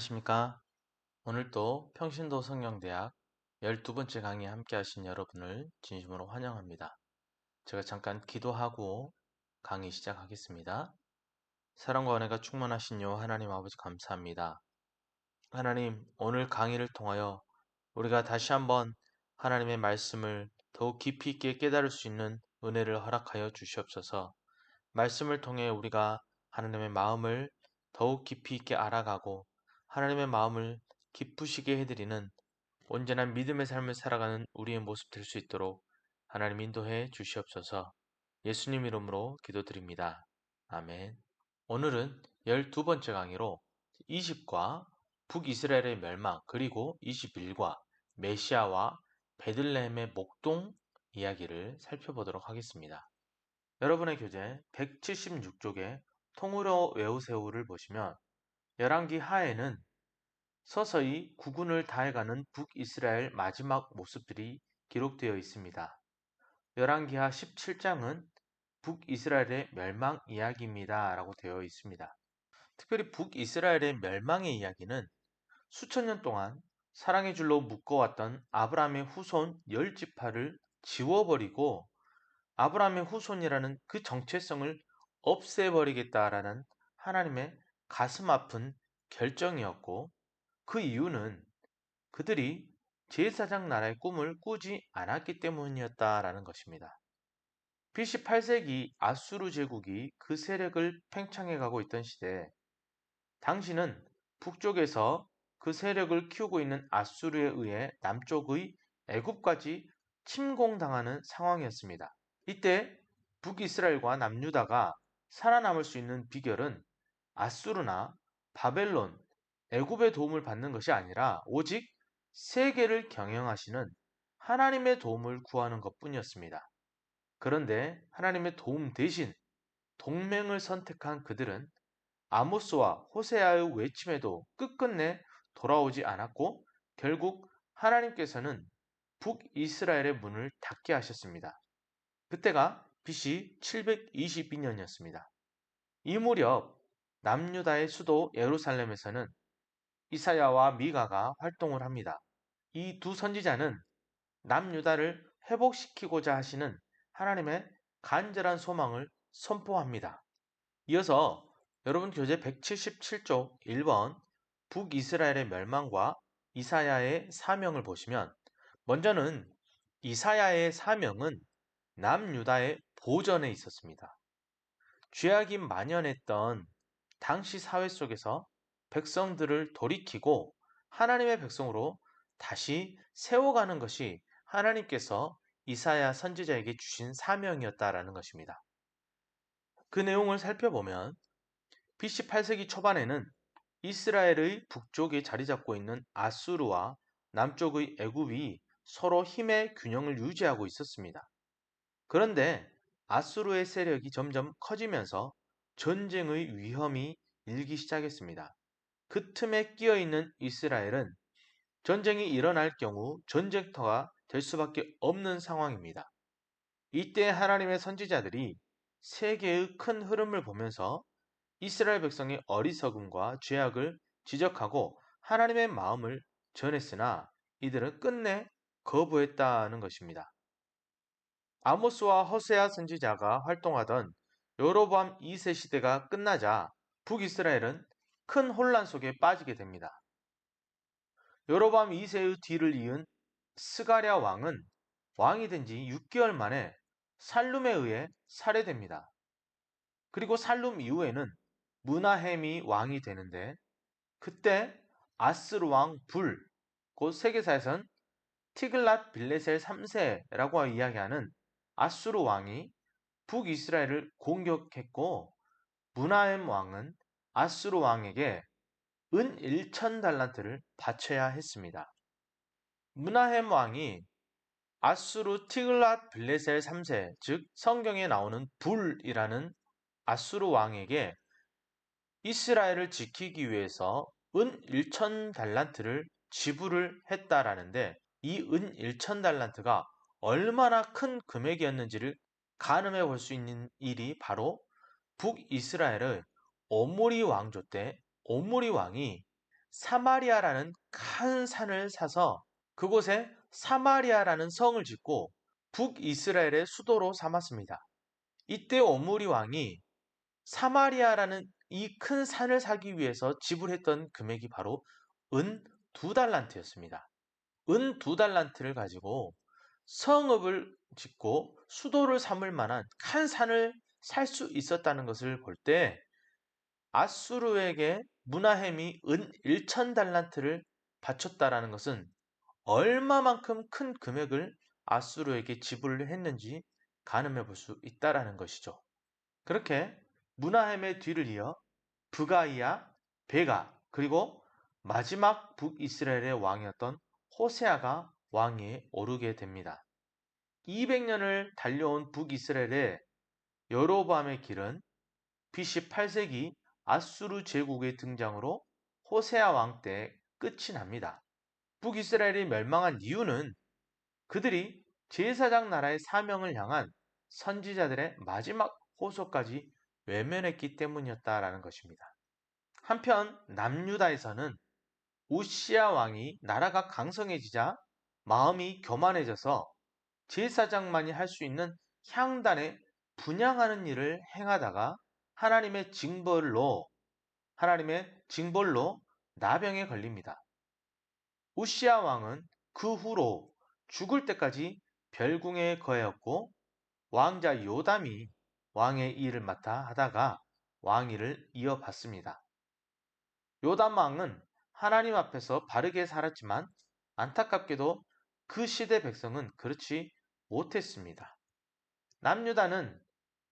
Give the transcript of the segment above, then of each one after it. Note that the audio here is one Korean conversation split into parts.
안녕하십니까? 오늘도 평신도 성령대학 12번째 강의에 함께 하신 여러분을 진심으로 환영합니다. 제가 잠깐 기도하고 강의 시작하겠습니다. 사랑과 은혜가 충만하신 요 하나님 아버지 감사합니다. 하나님, 오늘 강의를 통하여 우리가 다시 한번 하나님의 말씀을 더욱 깊이 있게 깨달을 수 있는 은혜를 허락하여 주시옵소서. 말씀을 통해 우리가 하나님의 마음을 더욱 깊이 있게 알아가고 하나님의 마음을 기쁘시게 해드리는 온전한 믿음의 삶을 살아가는 우리의 모습 될 수 있도록 하나님 인도해 주시옵소서. 예수님 이름으로 기도드립니다. 아멘. 오늘은 12번째 강의로 20과 북이스라엘의 멸망 그리고 21과 메시아와 베들레헴의 목동 이야기를 살펴보도록 하겠습니다. 여러분의 교재 176쪽에 통으로 외우세요를 보시면 열왕기 하에는 서서히 국군을 다해가는 북이스라엘 마지막 모습들이 기록되어 있습니다. 열왕기하 17장은 북이스라엘의 멸망 이야기입니다 라고 되어 있습니다. 특별히 북이스라엘의 멸망의 이야기는 수천 년 동안 사랑의 줄로 묶어왔던 아브라함의 후손 10지파를 지워버리고 아브라함의 후손이라는 그 정체성을 없애버리겠다라는 하나님의 가슴 아픈 결정이었고, 그 이유는 그들이 제사장 나라의 꿈을 꾸지 않았기 때문이었다라는 것입니다. BC 8세기 아수르 제국이 그 세력을 팽창해가고 있던 시대에 당시는 북쪽에서 그 세력을 키우고 있는 아수르에 의해 남쪽의 애굽까지 침공당하는 상황이었습니다. 이때 북이스라엘과 남유다가 살아남을 수 있는 비결은 아수르나 바벨론, 애굽의 도움을 받는 것이 아니라 오직 세계를 경영하시는 하나님의 도움을 구하는 것뿐이었습니다. 그런데 하나님의 도움 대신 동맹을 선택한 그들은 아모스와 호세아의 외침에도 끝끝내 돌아오지 않았고 결국 하나님께서는 북이스라엘의 문을 닫게 하셨습니다. 그때가 BC 722년이었습니다. 이 무렵 남유다의 수도 예루살렘에서는 이사야와 미가가 활동을 합니다. 이 두 선지자는 남유다를 회복시키고자 하시는 하나님의 간절한 소망을 선포합니다. 이어서 여러분 교재 177쪽 1번 북이스라엘의 멸망과 이사야의 사명을 보시면 먼저는 이사야의 사명은 남유다의 보전에 있었습니다. 죄악이 만연했던 당시 사회 속에서 백성들을 돌이키고 하나님의 백성으로 다시 세워가는 것이 하나님께서 이사야 선지자에게 주신 사명이었다라는 것입니다. 그 내용을 살펴보면 BC 8세기 초반에는 이스라엘의 북쪽에 자리 잡고 있는 아수르와 남쪽의 애굽이 서로 힘의 균형을 유지하고 있었습니다. 그런데 아수르의 세력이 점점 커지면서 전쟁의 위험이 일기 시작했습니다. 그 틈에 끼어있는 이스라엘은 전쟁이 일어날 경우 전쟁터가 될 수밖에 없는 상황입니다. 이때 하나님의 선지자들이 세계의 큰 흐름을 보면서 이스라엘 백성의 어리석음과 죄악을 지적하고 하나님의 마음을 전했으나 이들은 끝내 거부했다는 것입니다. 아모스와 호세아 선지자가 활동하던 여로보암 2세 시대가 끝나자 북이스라엘은 큰 혼란 속에 빠지게 됩니다. 여로보암 2세의 뒤를 이은 스가랴 왕은 왕이 된 지 6개월 만에 살룸에 의해 살해됩니다. 그리고 살룸 이후에는 므나헴이 왕이 되는데 그때 아스르 왕 불, 곧 세계사에선 티글랏 빌레셀 3세라고 이야기하는 아수르 왕이 북이스라엘을 공격했고 므나헴 왕은 아수르 왕에게 은 1,000달란트를 바쳐야 했습니다. 므나헴 왕이 아수르 티글랏 빌레셀 3세, 즉 성경에 나오는 불이라는 아수르 왕에게 이스라엘을 지키기 위해서 은 1,000달란트를 지불을 했다라는데 이 은 1,000달란트가 얼마나 큰 금액이었는지를 가늠해 볼 수 있는 일이 바로 북이스라엘의 오므리 왕조 때 오므리 왕이 사마리아라는 큰 산을 사서 그곳에 사마리아라는 성을 짓고 북이스라엘의 수도로 삼았습니다. 이때 오므리 왕이 사마리아라는 이 큰 산을 사기 위해서 지불했던 금액이 바로 은 2달란트였습니다. 은 2달란트를 가지고 성읍을 짓고 수도를 삼을 만한 큰 산을 살 수 있었다는 것을 볼 때 아수르에게 무나헴이 은 1,000달란트를 바쳤다라는 것은 얼마만큼 큰 금액을 아수르에게 지불을 했는지 가늠해 볼 수 있다라는 것이죠. 그렇게 무나헴의 뒤를 이어 브가이아, 베가, 그리고 마지막 북이스라엘의 왕이었던 호세아가 왕위에 오르게 됩니다. 200년을 달려온 북이스라엘의 여로보암의 길은 BC 8세기 아수르 제국의 등장으로 호세아 왕 때 끝이 납니다. 북이스라엘이 멸망한 이유는 그들이 제사장 나라의 사명을 향한 선지자들의 마지막 호소까지 외면했기 때문이었다라는 것입니다. 한편 남유다에서는 우시야 왕이 나라가 강성해지자 마음이 교만해져서 제사장만이 할 수 있는 향단에 분향하는 일을 행하다가 하나님의 징벌로 나병에 걸립니다. 우시야 왕은 그 후로 죽을 때까지 별궁에 거하였고 왕자 요담이 왕의 일을 맡아 하다가 왕위를 이어받습니다. 요담 왕은 하나님 앞에서 바르게 살았지만 안타깝게도 그 시대 백성은 그렇지 못했습니다. 남유다는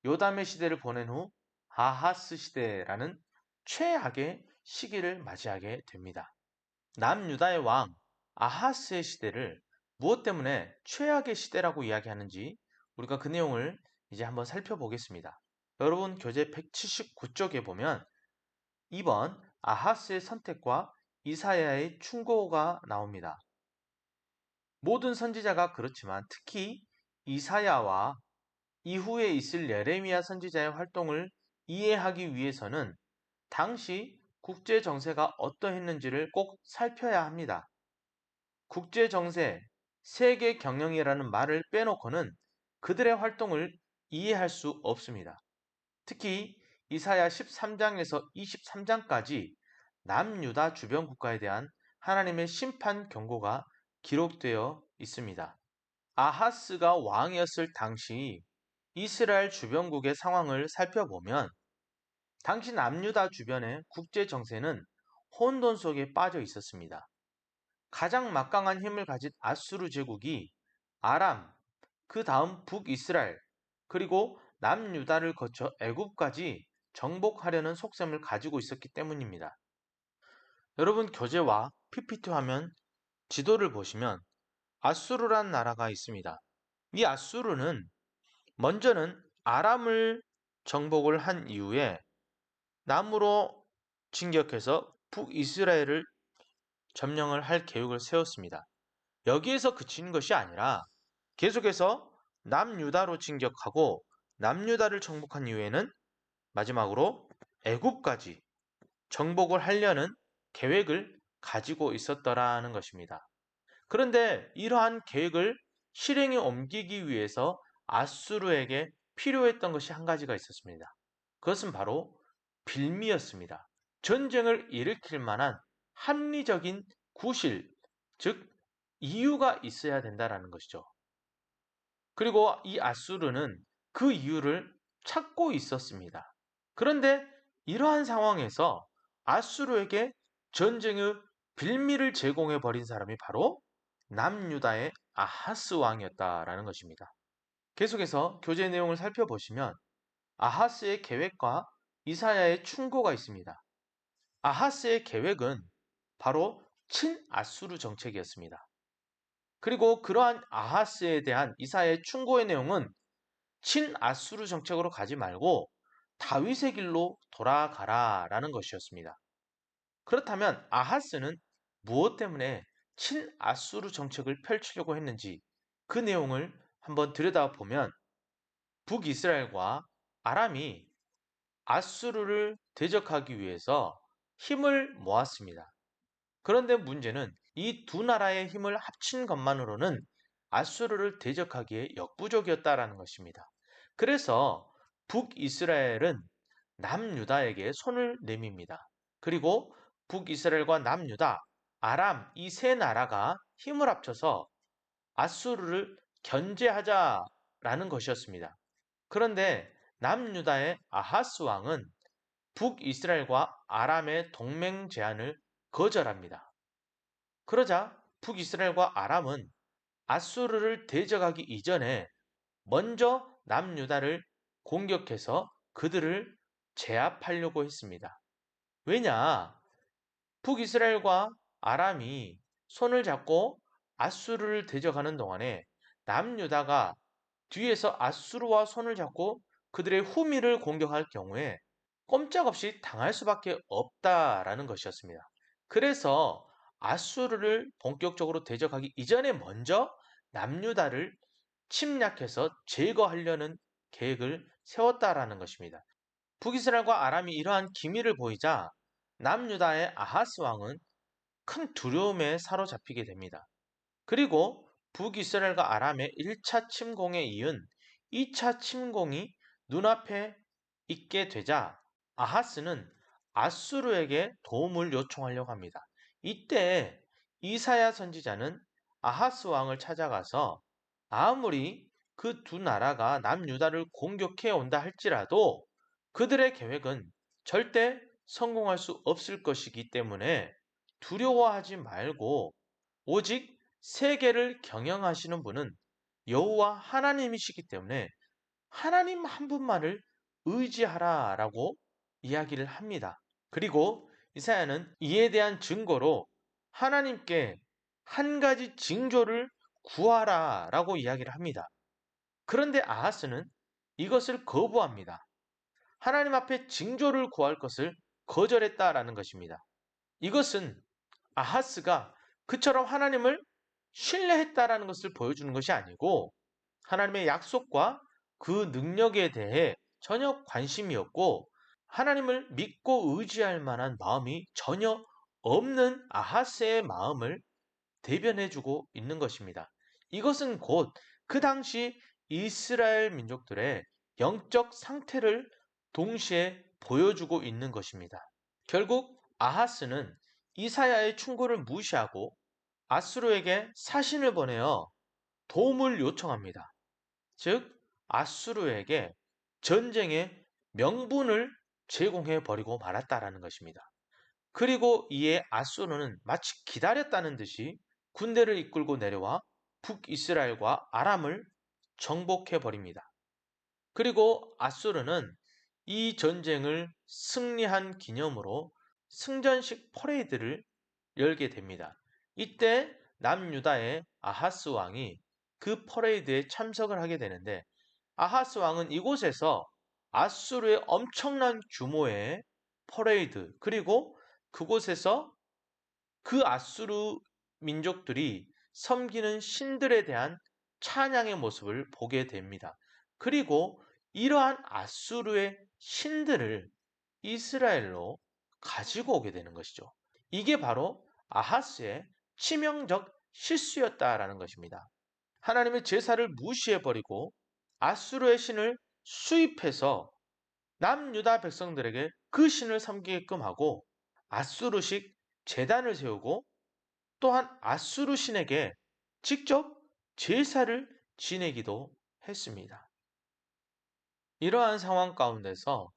요담의 시대를 보낸 후 아하스 시대라는 최악의 시기를 맞이하게 됩니다. 남유다의 왕 아하스의 시대를 무엇 때문에 최악의 시대라고 이야기하는지 우리가 그 내용을 이제 한번 살펴보겠습니다. 여러분 교재 179쪽에 보면 2번 아하스의 선택과 이사야의 충고가 나옵니다. 모든 선지자가 그렇지만 특히 이사야와 이후에 있을 예레미야 선지자의 활동을 이해하기 위해서는 당시 국제 정세가 어떠했는지를 꼭 살펴야 합니다. 국제 정세, 세계 경영이라는 말을 빼놓고는 그들의 활동을 이해할 수 없습니다. 특히 이사야 13장에서 23장까지 남유다 주변 국가에 대한 하나님의 심판 경고가 기록되어 있습니다. 아하스가 왕이었을 당시 이스라엘 주변국의 상황을 살펴보면 당시 남유다 주변의 국제 정세는 혼돈 속에 빠져 있었습니다. 가장 막강한 힘을 가진 아수르 제국이 아람, 그 다음 북이스라엘, 그리고 남유다를 거쳐 애굽까지 정복하려는 속셈을 가지고 있었기 때문입니다. 여러분 교재와 PPT 화면 지도를 보시면 아수르란 나라가 있습니다. 이 아수르는 먼저는 아람을 정복을 한 이후에 남으로 진격해서 북이스라엘을 점령을 할 계획을 세웠습니다. 여기에서 그치는 것이 아니라 계속해서 남유다로 진격하고 남유다를 정복한 이후에는 마지막으로 애굽까지 정복을 하려는 계획을 가지고 있었더라는 것입니다. 그런데 이러한 계획을 실행에 옮기기 위해서 아수르에게 필요했던 것이 한 가지가 있었습니다. 그것은 바로 빌미였습니다. 전쟁을 일으킬 만한 합리적인 구실, 즉 이유가 있어야 된다라는 것이죠. 그리고 이 아수르는 그 이유를 찾고 있었습니다. 그런데 이러한 상황에서 아수르에게 전쟁의 빌미를 제공해 버린 사람이 바로 남유다의 아하스 왕이었다라는 것입니다. 계속해서 교재 내용을 살펴보시면 아하스의 계획과 이사야의 충고가 있습니다. 아하스의 계획은 바로 친아수르 정책이었습니다. 그리고 그러한 아하스에 대한 이사야의 충고의 내용은 친아수르 정책으로 가지 말고 다윗의 길로 돌아가라라는 것이었습니다. 그렇다면 아하스는 무엇 때문에 친아수르 정책을 펼치려고 했는지 그 내용을 한번 들여다보면 북이스라엘과 아람이 아수르를 대적하기 위해서 힘을 모았습니다. 그런데 문제는 이 두 나라의 힘을 합친 것만으로는 아수르를 대적하기에 역부족이었다라는 것입니다. 그래서 북이스라엘은 남유다에게 손을 내밉니다. 그리고 북이스라엘과 남유다, 아람 이 세 나라가 힘을 합쳐서 아수르를 견제하자라는 것이었습니다. 그런데 남유다의 아하스 왕은 북이스라엘과 아람의 동맹 제안을 거절합니다. 그러자 북이스라엘과 아람은 아수르를 대적하기 이전에 먼저 남유다를 공격해서 그들을 제압하려고 했습니다. 왜냐? 북이스라엘과 아람이 손을 잡고 아수르를 대적하는 동안에 남유다가 뒤에서 아수르와 손을 잡고 그들의 후미를 공격할 경우에 꼼짝없이 당할 수밖에 없다라는 것이었습니다. 그래서 아수르를 본격적으로 대적하기 이전에 먼저 남유다를 침략해서 제거하려는 계획을 세웠다라는 것입니다. 북이스라엘과 아람이 이러한 기미를 보이자 남유다의 아하스 왕은 큰 두려움에 사로잡히게 됩니다. 그리고 북이스라엘과 아람의 1차 침공에 이은 2차 침공이 눈앞에 있게 되자 아하스는 아수르에게 도움을 요청하려고 합니다. 이때 이사야 선지자는 아하스 왕을 찾아가서 아무리 그 두 나라가 남유다를 공격해 온다 할지라도 그들의 계획은 절대 성공할 수 없을 것이기 때문에 두려워하지 말고 오직 세계를 경영하시는 분은 여호와 하나님이시기 때문에 하나님 한 분만을 의지하라라고 이야기를 합니다. 그리고 이사야는 이에 대한 증거로 하나님께 한 가지 징조를 구하라라고 이야기를 합니다. 그런데 아하스는 이것을 거부합니다. 하나님 앞에 징조를 구할 것을 거절했다라는 것입니다. 이것은 아하스가 그처럼 하나님을 신뢰했다라는 것을 보여주는 것이 아니고 하나님의 약속과 그 능력에 대해 전혀 관심이 없고 하나님을 믿고 의지할 만한 마음이 전혀 없는 아하스의 마음을 대변해주고 있는 것입니다. 이것은 곧 그 당시 이스라엘 민족들의 영적 상태를 동시에 보여주고 있는 것입니다. 결국 아하스는 이사야의 충고를 무시하고 아수르에게 사신을 보내어 도움을 요청합니다. 즉, 아수르에게 전쟁의 명분을 제공해 버리고 말았다라는 것입니다. 그리고 이에 아수르는 마치 기다렸다는 듯이 군대를 이끌고 내려와 북이스라엘과 아람을 정복해 버립니다. 그리고 아수르는 이 전쟁을 승리한 기념으로 승전식 퍼레이드를 열게 됩니다. 이때 남유다의 아하스 왕이 그 퍼레이드에 참석을 하게 되는데 아하스 왕은 이곳에서 아수르의 엄청난 규모의 퍼레이드 그리고 그곳에서 그 아수르 민족들이 섬기는 신들에 대한 찬양의 모습을 보게 됩니다. 그리고 이러한 아수르의 신들을 이스라엘로 가지고 오게 되는 것이죠. 이게 바로 아하스의 치명적 실수였다라는 것입니다. 하나님의 제사를 무시해버리고 아수르의 신을 수입해서 남유다 백성들에게 그 신을 섬기게끔 하고 아수르식 제단을 세우고 또한 아수르 신에게 직접 제사를 지내기도 했습니다. 이러한 상황 가운데서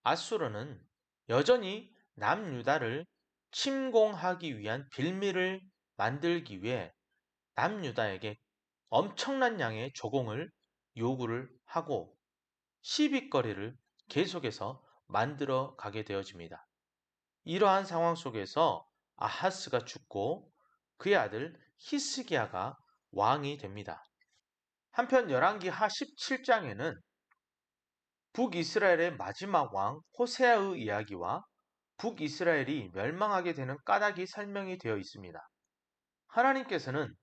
아수르는 여전히 남유다를 침공하기 위한 빌미를 만들기 위해 남유다에게 엄청난 양의 조공을 요구를 하고 시비거리를 계속해서 만들어 가게 되어집니다. 이러한 상황 속에서 아하스가 죽고 그의 아들 히스기야가 왕이 됩니다. 한편 열왕기 하 17장에는 북이스라엘의 마지막 왕 호세아의 이야기와 북이스라엘이 멸망하게 되는 까닭이 설명이 되어 있습니다. 하나님께서는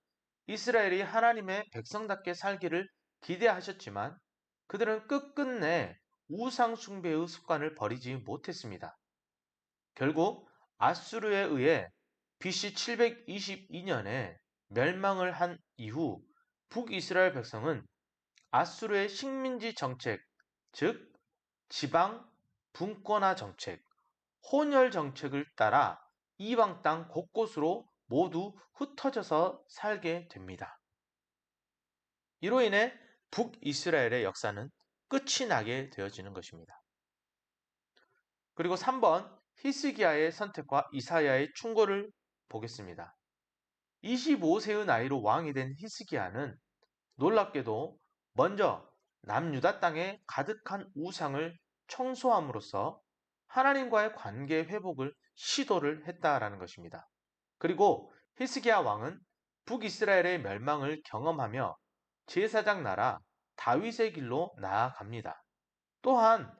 이스라엘이 하나님의 백성답게 살기를 기대하셨지만 그들은 끝끝내 우상 숭배의 습관을 버리지 못했습니다. 결국 아수르에 의해 BC 722년에 멸망을 한 이후 북이스라엘 백성은 아수르의 식민지 정책, 즉 지방 분권화 정책, 혼혈 정책을 따라 이방 땅 곳곳으로 모두 흩어져서 살게 됩니다. 이로 인해 북이스라엘의 역사는 끝이 나게 되어지는 것입니다. 그리고 3번 히스기야의 선택과 이사야의 충고를 보겠습니다. 25세의 나이로 왕이 된 히스기야는 놀랍게도 먼저 남유다 땅에 가득한 우상을 청소함으로써 하나님과의 관계 회복을 시도를 했다라는 것입니다. 그리고 히스기야 왕은 북이스라엘의 멸망을 경험하며 제사장 나라 다윗의 길로 나아갑니다. 또한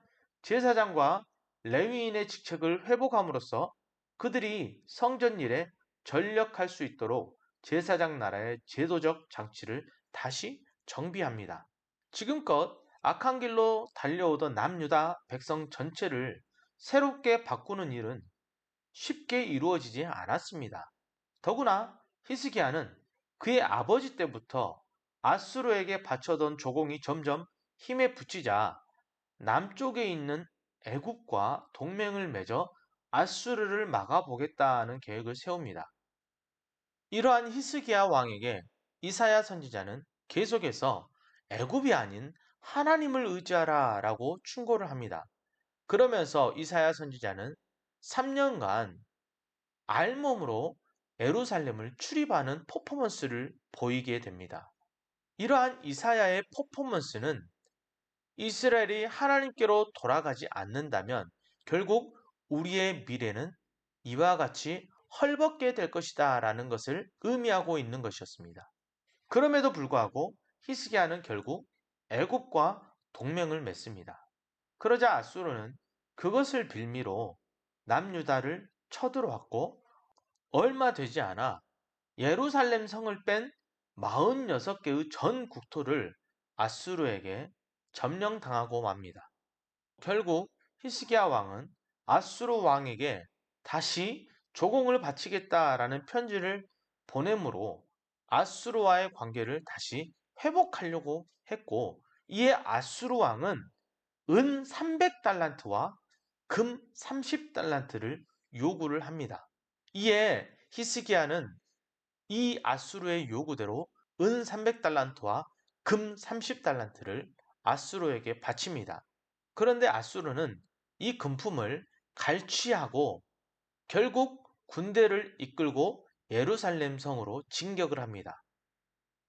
제사장과 레위인의 직책을 회복함으로써 그들이 성전 일에 전력할 수 있도록 제사장 나라의 제도적 장치를 다시 정비합니다. 지금껏 악한 길로 달려오던 남유다 백성 전체를 새롭게 바꾸는 일은 쉽게 이루어지지 않았습니다. 더구나 히스기야는 그의 아버지 때부터 아수르에게 바쳐던 조공이 점점 힘에 붙이자 남쪽에 있는 애굽과 동맹을 맺어 아수르를 막아보겠다는 계획을 세웁니다. 이러한 히스기야 왕에게 이사야 선지자는 계속해서 애굽이 아닌 하나님을 의지하라 라고 충고를 합니다. 그러면서 이사야 선지자는 3년간 알몸으로 예루살렘을 출입하는 퍼포먼스를 보이게 됩니다. 이러한 이사야의 퍼포먼스는 이스라엘이 하나님께로 돌아가지 않는다면 결국 우리의 미래는 이와 같이 헐벗게 될 것이다 라는 것을 의미하고 있는 것이었습니다. 그럼에도 불구하고 히스기야는 결국 애굽과 동맹을 맺습니다. 그러자 아수르는 그것을 빌미로 남유다를 쳐들어왔고 얼마 되지 않아 예루살렘 성을 뺀 46개의 전 국토를 아수르에게 점령당하고 맙니다. 결국 히스기야 왕은 아수르 왕에게 다시 조공을 바치겠다라는 편지를 보내므로 아수르와의 관계를 다시 회복하려고 했고 이에 아수르 왕은 은 300달란트와 금 30달란트를 요구를 합니다. 이에 히스기야는 이 아수르의 요구대로 은 300달란트와 금 30달란트를 아수르에게 바칩니다. 그런데 아수르는 이 금품을 갈취하고 결국 군대를 이끌고 예루살렘 성으로 진격을 합니다.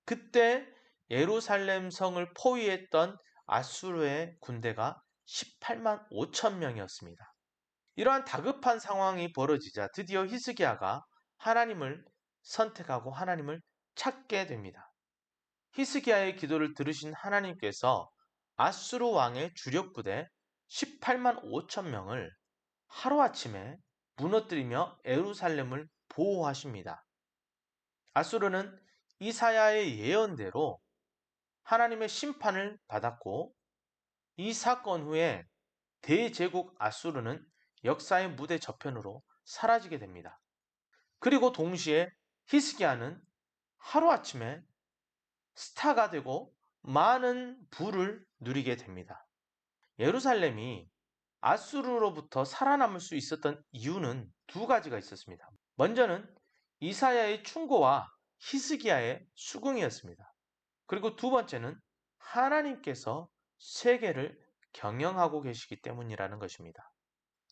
그때 예루살렘 성을 포위했던 아수르의 군대가 18만 5천 명이었습니다. 이러한 다급한 상황이 벌어지자 드디어 히스기야가 하나님을 선택하고 하나님을 찾게 됩니다. 히스기야의 기도를 들으신 하나님께서 아수르 왕의 주력 부대 18만 5천 명을 하루아침에 무너뜨리며 예루살렘을 보호하십니다. 아수르는 이사야의 예언대로 하나님의 심판을 받았고 이 사건 후에 대제국 아수르는 역사의 무대 저편으로 사라지게 됩니다. 그리고 동시에 히스기야는 하루아침에 스타가 되고 많은 부를 누리게 됩니다. 예루살렘이 아수르로부터 살아남을 수 있었던 이유는 두 가지가 있었습니다. 먼저는 이사야의 충고와 히스기야의 수긍이었습니다. 그리고 두 번째는 하나님께서 세계를 경영하고 계시기 때문이라는 것입니다.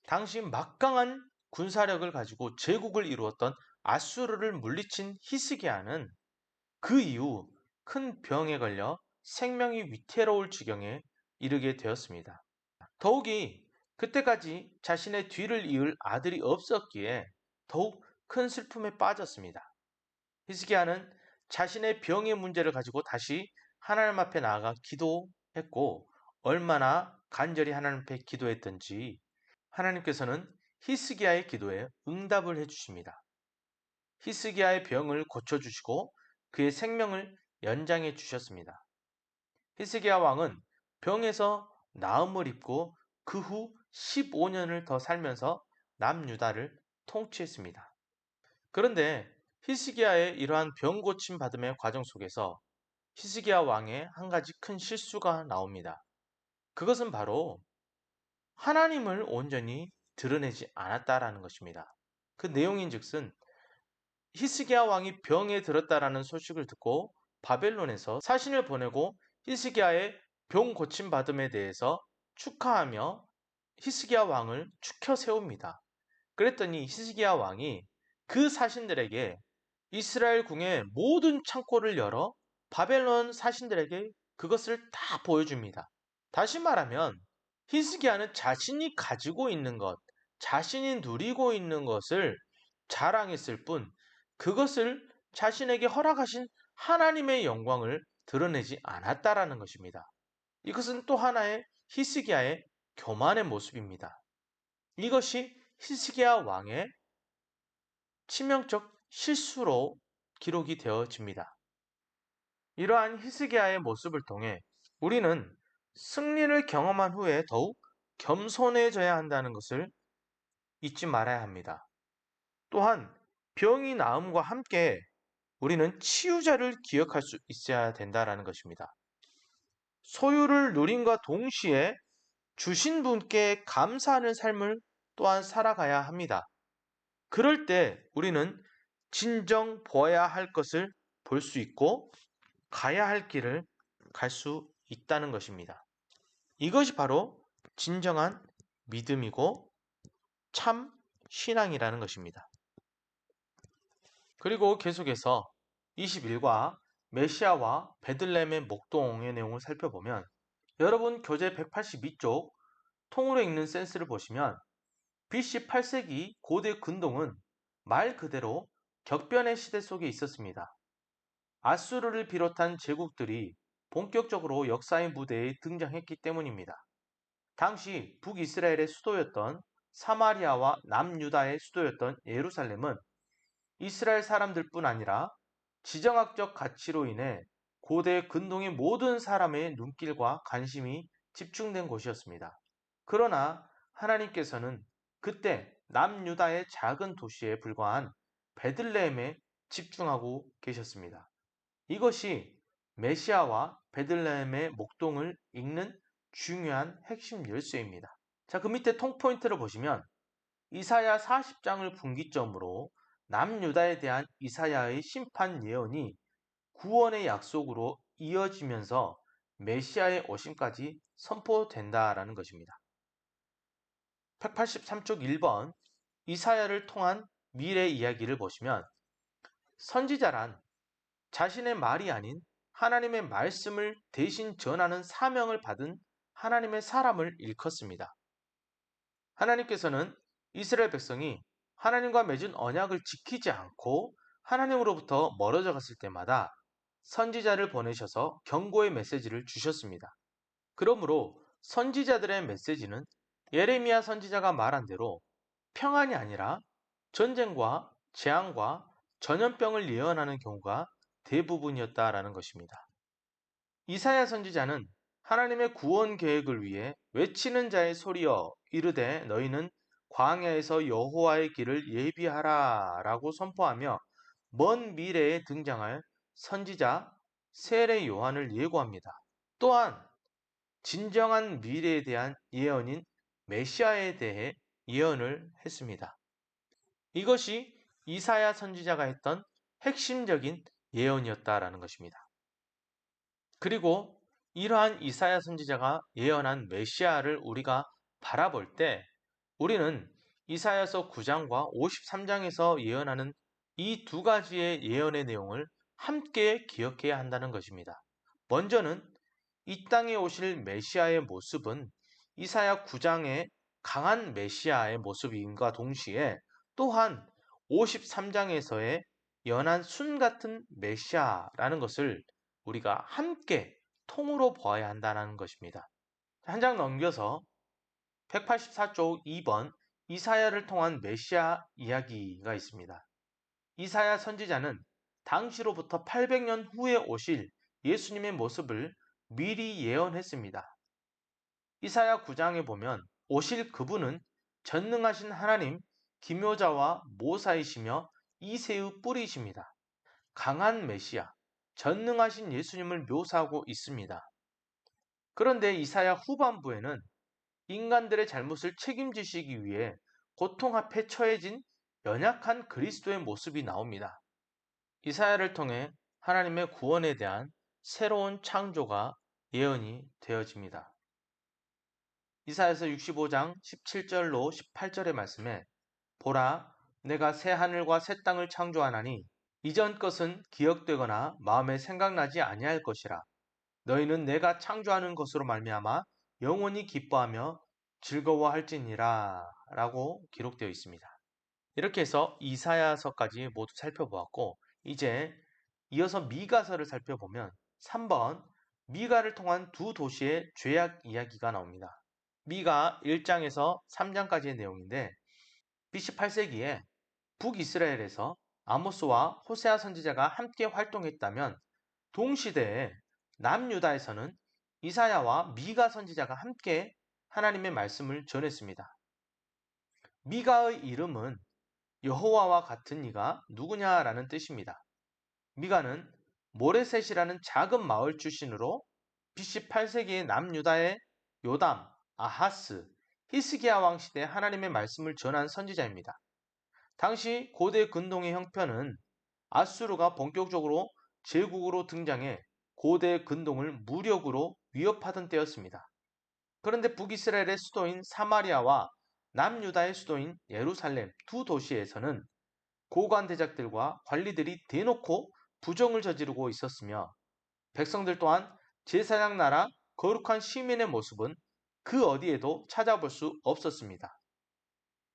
당시 막강한 군사력을 가지고 제국을 이루었던 아수르를 물리친 히스기야는 그 이후 큰 병에 걸려 생명이 위태로울 지경에 이르게 되었습니다. 더욱이 그때까지 자신의 뒤를 이을 아들이 없었기에 더욱 큰 슬픔에 빠졌습니다. 히스기야는 자신의 병의 문제를 가지고 다시 하나님 앞에 나아가 기도했고 얼마나 간절히 하나님 앞에 기도했던지 하나님께서는 히스기야의 기도에 응답을 해주십니다. 히스기야의 병을 고쳐주시고 그의 생명을 연장해 주셨습니다. 히스기야 왕은 병에서 나음을 입고 그 후 15년을 더 살면서 남유다를 통치했습니다. 그런데 히스기야의 이러한 병 고침 받음의 과정 속에서 히스기야 왕의 한 가지 큰 실수가 나옵니다. 그것은 바로 하나님을 온전히 드러내지 않았다라는 것입니다. 그 내용인즉슨 히스기야 왕이 병에 들었다라는 소식을 듣고 바벨론에서 사신을 보내고 히스기야의 병 고침 받음에 대해서 축하하며 히스기야 왕을 축혀 세웁니다. 그랬더니 히스기야 왕이 그 사신들에게 이스라엘 궁의 모든 창고를 열어 바벨론 사신들에게 그것을 다 보여줍니다. 다시 말하면 히스기야는 자신이 가지고 있는 것, 자신이 누리고 있는 것을 자랑했을 뿐 그것을 자신에게 허락하신 하나님의 영광을 드러내지 않았다라는 것입니다. 이것은 또 하나의 히스기야의 교만의 모습입니다. 이것이 히스기야 왕의 치명적 실수로 기록이 되어집니다. 이러한 히스기야의 모습을 통해 우리는 승리를 경험한 후에 더욱 겸손해져야 한다는 것을 잊지 말아야 합니다. 또한 병이 나음과 함께 우리는 치유자를 기억할 수 있어야 된다는 것입니다. 소유를 누림과 동시에 주신 분께 감사하는 삶을 또한 살아가야 합니다. 그럴 때 우리는 진정 보아야 할 것을 볼 수 있고 가야 할 길을 갈 수 있다는 것입니다. 이것이 바로 진정한 믿음이고 참 신앙이라는 것입니다. 그리고 계속해서 21과 메시아와 베들레헴의 목동의 내용을 살펴보면 여러분 교재 182쪽 통으로 읽는 센스를 보시면 BC 8세기 고대 근동은 말 그대로 격변의 시대 속에 있었습니다. 아수르를 비롯한 제국들이 본격적으로 역사의 무대에 등장했기 때문입니다. 당시 북이스라엘의 수도였던 사마리아와 남유다의 수도였던 예루살렘은 이스라엘 사람들뿐 아니라 지정학적 가치로 인해 고대 근동의 모든 사람의 눈길과 관심이 집중된 곳이었습니다. 그러나 하나님께서는 그때 남유다의 작은 도시에 불과한 베들레헴에 집중하고 계셨습니다. 이것이 메시아와 베들레헴의 목동을 읽는 중요한 핵심 열쇠입니다. 자, 그 밑에 통포인트를 보시면 이사야 40장을 분기점으로 남유다에 대한 이사야의 심판 예언이 구원의 약속으로 이어지면서 메시아의 오심까지 선포된다라는 것입니다. 183쪽 1번 이사야를 통한 미래 이야기를 보시면 선지자란 자신의 말이 아닌 하나님의 말씀을 대신 전하는 사명을 받은 하나님의 사람을 일컫습니다. 하나님께서는 이스라엘 백성이 하나님과 맺은 언약을 지키지 않고 하나님으로부터 멀어져 갔을 때마다 선지자를 보내셔서 경고의 메시지를 주셨습니다. 그러므로 선지자들의 메시지는 예레미야 선지자가 말한 대로 평안이 아니라 전쟁과 재앙과 전염병을 예언하는 경우가 대부분이었다라는 것입니다. 이사야 선지자는 하나님의 구원 계획을 위해 외치는 자의 소리여 이르되 너희는 광야에서 여호와의 길을 예비하라 라고 선포하며 먼 미래에 등장할 선지자 세례 요한을 예고합니다. 또한 진정한 미래에 대한 예언인 메시아에 대해 예언을 했습니다. 이것이 이사야 선지자가 했던 핵심적인 예언이었다라는 것입니다. 그리고 이러한 이사야 선지자가 예언한 메시아를 우리가 바라볼 때 우리는 이사야서 9장과 53장에서 예언하는 이 두 가지의 예언의 내용을 함께 기억해야 한다는 것입니다. 먼저는 이 땅에 오실 메시아의 모습은 이사야 9장의 강한 메시아의 모습임과 동시에 또한 53장에서의 연한 순 같은 메시아라는 것을 우리가 함께 통으로 보아야 한다는 것입니다. 한 장 넘겨서 184쪽 2번 이사야를 통한 메시아 이야기가 있습니다. 이사야 선지자는 당시로부터 800년 후에 오실 예수님의 모습을 미리 예언했습니다. 이사야 9장에 보면 오실 그분은 전능하신 하나님 기묘자와 모사이시며 이새의 뿌리이십니다. 강한 메시아, 전능하신 예수님을 묘사하고 있습니다. 그런데 이사야 후반부에는 인간들의 잘못을 책임지시기 위해 고통 앞에 처해진 연약한 그리스도의 모습이 나옵니다. 이사야를 통해 하나님의 구원에 대한 새로운 창조가 예언이 되어집니다. 이사야서 65장 17절로 18절의 말씀에 보라, 내가 새 하늘과 새 땅을 창조하나니 이전 것은 기억되거나 마음에 생각나지 아니할 것이라. 너희는 내가 창조하는 것으로 말미암아 영원히 기뻐하며 즐거워할지니라 라고 기록되어 있습니다. 이렇게 해서 이사야서까지 모두 살펴보았고, 이제 이어서 미가서를 살펴보면 3번 미가를 통한 두 도시의 죄악 이야기가 나옵니다. 미가 1장에서 3장까지의 내용인데, BC 8세기에 북이스라엘에서 아모스와 호세아 선지자가 함께 활동했다면 동시대에 남유다에서는 이사야와 미가 선지자가 함께 하나님의 말씀을 전했습니다. 미가의 이름은 여호와와 같은 이가 누구냐라는 뜻입니다. 미가는 모레셋이라는 작은 마을 출신으로 BC 8세기의 남유다의 요담, 아하스, 히스기야 왕 시대 하나님의 말씀을 전한 선지자입니다. 당시 고대 근동의 형편은 아수르가 본격적으로 제국으로 등장해 고대 근동을 무력으로 위협하던 때였습니다. 그런데 북이스라엘의 수도인 사마리아와 남유다의 수도인 예루살렘 두 도시에서는 고관 대작들과 관리들이 대놓고 부정을 저지르고 있었으며, 백성들 또한 제사장 나라 거룩한 시민의 모습은 그 어디에도 찾아볼 수 없었습니다.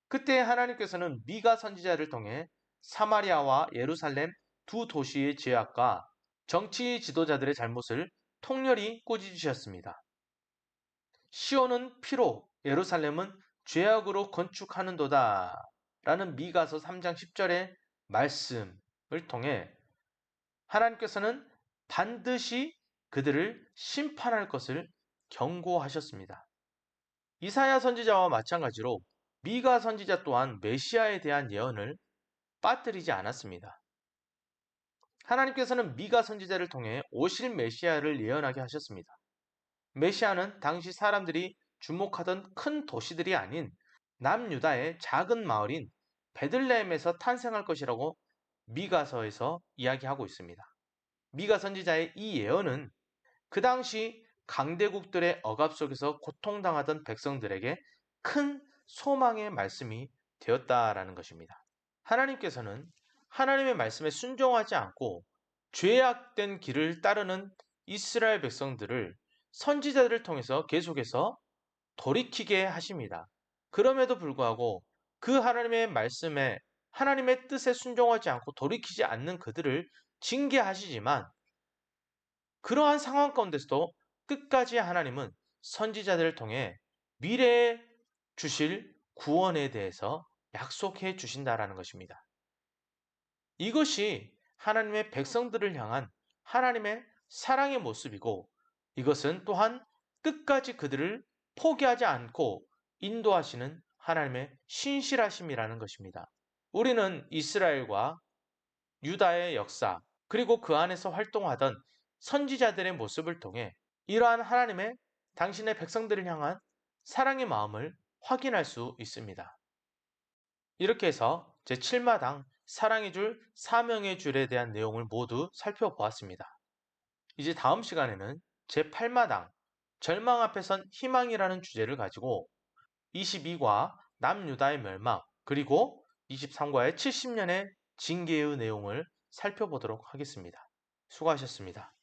그때 하나님께서는 미가 선지자를 통해 사마리아와 예루살렘 두 도시의 죄악과 정치 지도자들의 잘못을 통렬히 꾸짖으셨습니다. 시온은 피로, 예루살렘은 죄악으로 건축하는도다 라는 미가서 3장 10절의 말씀을 통해 하나님께서는 반드시 그들을 심판할 것을 경고하셨습니다. 이사야 선지자와 마찬가지로 미가 선지자 또한 메시아에 대한 예언을 빠뜨리지 않았습니다. 하나님께서는 미가 선지자를 통해 오실 메시아를 예언하게 하셨습니다. 메시아는 당시 사람들이 주목하던 큰 도시들이 아닌 남유다의 작은 마을인 베들레헴에서 탄생할 것이라고 미가서에서 이야기하고 있습니다. 미가 선지자의 이 예언은 그 당시 강대국들의 억압 속에서 고통당하던 백성들에게 큰 소망의 말씀이 되었다라는 것입니다. 하나님께서는 하나님의 말씀에 순종하지 않고 죄악된 길을 따르는 이스라엘 백성들을 선지자들을 통해서 계속해서 돌이키게 하십니다. 그럼에도 불구하고 그 하나님의 말씀에 하나님의 뜻에 순종하지 않고 돌이키지 않는 그들을 징계하시지만, 그러한 상황 가운데서도 끝까지 하나님은 선지자들을 통해 미래에 주실 구원에 대해서 약속해 주신다라는 것입니다. 이것이 하나님의 백성들을 향한 하나님의 사랑의 모습이고, 이것은 또한 끝까지 그들을 포기하지 않고 인도하시는 하나님의 신실하심이라는 것입니다. 우리는 이스라엘과 유다의 역사, 그리고 그 안에서 활동하던 선지자들의 모습을 통해 이러한 하나님의 당신의 백성들을 향한 사랑의 마음을 확인할 수 있습니다. 이렇게 해서 제7마당 사랑의 줄, 사명의 줄에 대한 내용을 모두 살펴보았습니다. 이제 다음 시간에는 제8마당 절망 앞에 선 희망이라는 주제를 가지고 22과 남유다의 멸망, 그리고 23과의 70년의 징계의 내용을 살펴보도록 하겠습니다. 수고하셨습니다.